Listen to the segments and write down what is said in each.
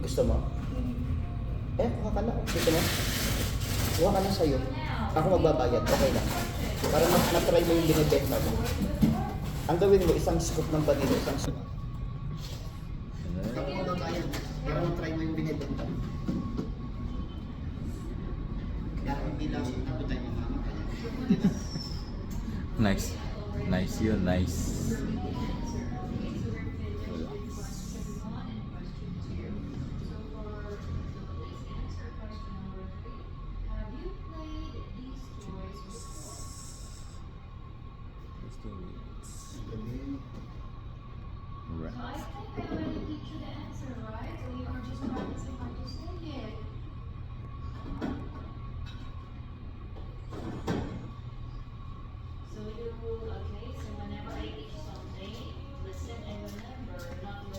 Gusto mo? Kuha ka na. Gusto mo? Kuha ka na sa'yo. Ako magbabayad. Okay lang. Para matry mo yung binibenta mo. Ang gawin mo, isang scoop ng vanilla, isang scoop. Ako magbabayad. Para matry mo yung binibenta mo. Kaya hindi lang tabi tayo mamamakaya. Nice. Nice yun, nice.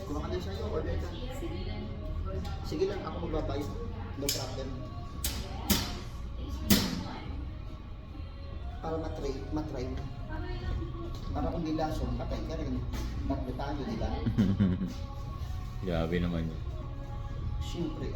Kuha ka din sa'yo, order ka. Sige lang, ako magbabayad. No problem. Para matry mo. Para kung di lason, patay ka rin. Magdetalo, di ba? Grabe naman yun. Siyempre,